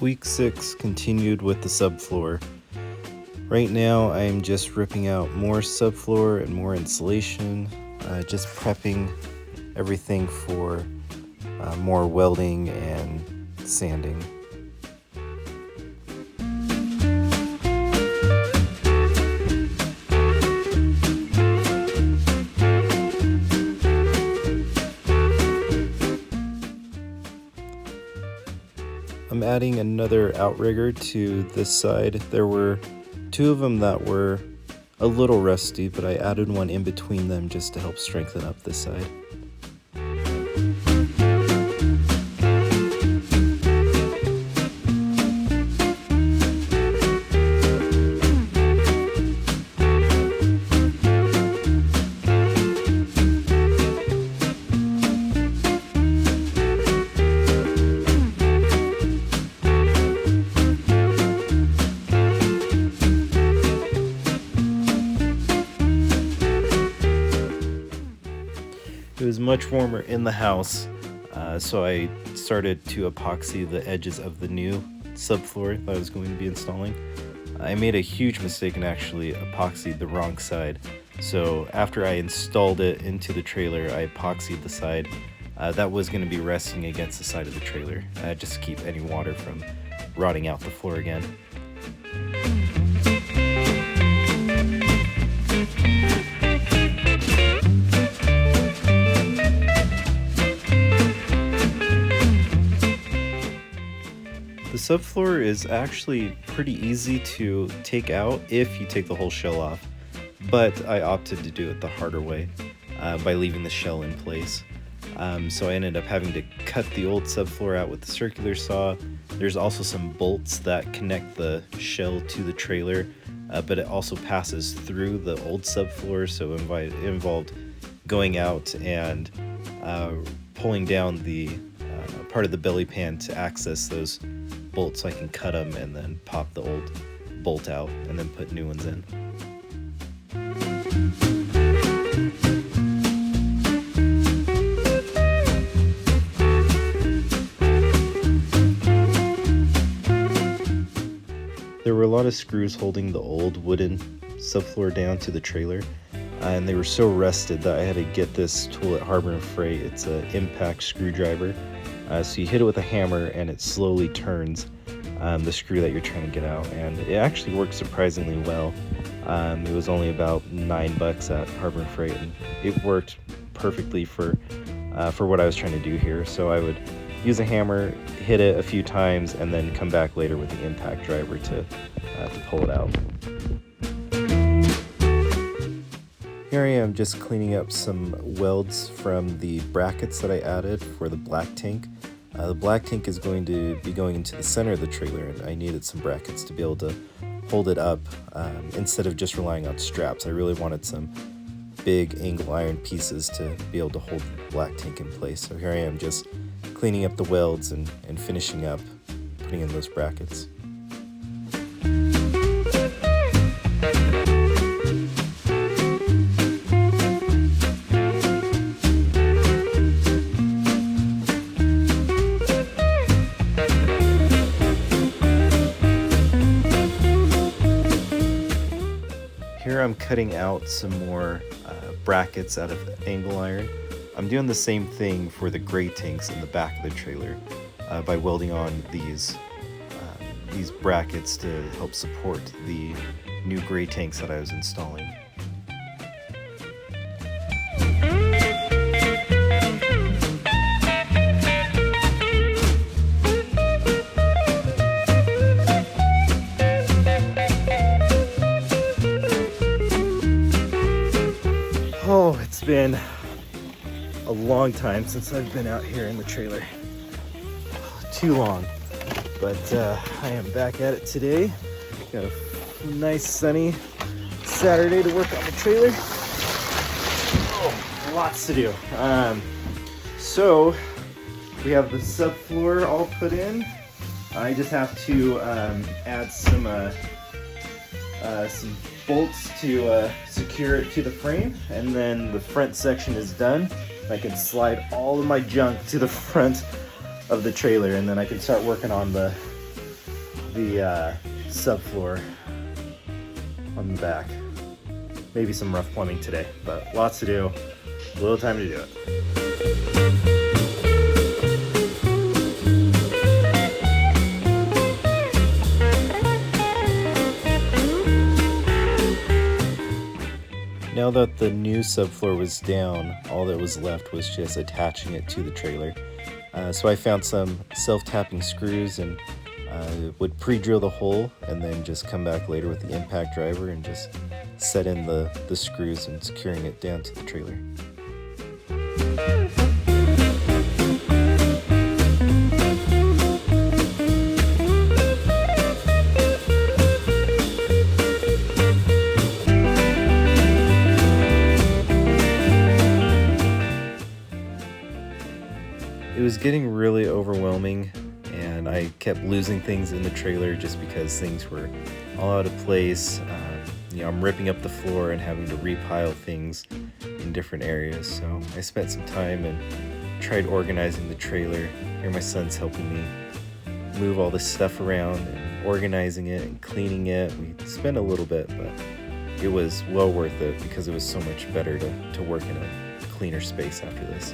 Week 6 continued with the subfloor. Right now I am just ripping out more subfloor and more insulation, just prepping everything for more welding and sanding. I'm adding another outrigger to this side. There were two of them that were a little rusty, but I added one in between them just to help strengthen up this side. It was much warmer in the house, so I started to epoxy the edges of the new subfloor that I was going to be installing. I made a huge mistake and actually epoxied the wrong side. So after I installed it into the trailer, I epoxied the side that was going to be resting against the side of the trailer, just to keep any water from rotting out the floor again. The subfloor is actually pretty easy to take out if you take the whole shell off, but I opted to do it the harder way by leaving the shell in place. So I ended up having to cut the old subfloor out with the circular saw. There's also some bolts that connect the shell to the trailer, but it also passes through the old subfloor, so it involved going out and pulling down the part of the belly pan to access those bolts, so I can cut them and then pop the old bolt out and then put new ones in. There were a lot of screws holding the old wooden subfloor down to the trailer, and they were so rusted that I had to get this tool at Harbor and Freight. It's an impact screwdriver. So you hit it with a hammer and it slowly turns the screw that you're trying to get out, and it actually works surprisingly well. It was only about $9 at Harbor and Freight, and it worked perfectly for what I was trying to do here. So I would use a hammer, hit it a few times, and then come back later with the impact driver to pull it out. Here I am just cleaning up some welds from the brackets that I added for the black tank. The black tank is going to be going into the center of the trailer, and I needed some brackets to be able to hold it up instead of just relying on straps. I really wanted some big angle iron pieces to be able to hold the black tank in place. So here I am just cleaning up the welds and finishing up putting in those brackets. Here I'm cutting out some more brackets out of angle iron. I'm doing the same thing for the gray tanks in the back of the trailer by welding on these brackets to help support the new gray tanks that I was installing. Oh, it's been a long time since I've been out here in the trailer. Too long. But I am back at it today. Got a nice sunny Saturday to work on the trailer. Oh, lots to do. So we have the subfloor all put in. I just have to add some bolts to secure it to the frame, and then the front section is done. I can slide all of my junk to the front of the trailer, and then I can start working on the the subfloor on the back. Maybe some rough plumbing today, but lots to do, little time to do it. Now that the new subfloor was down, all that was left was just attaching it to the trailer. So I found some self-tapping screws and would pre-drill the hole and then just come back later with the impact driver and just set in the screws and securing it down to the trailer. It was getting really overwhelming, and I kept losing things in the trailer just because things were all out of place. I'm ripping up the floor and having to repile things in different areas. So I spent some time and tried organizing the trailer. Here my son's helping me move all this stuff around and organizing it and cleaning it. We spent a little bit, but it was well worth it because it was so much better to work in a cleaner space after this.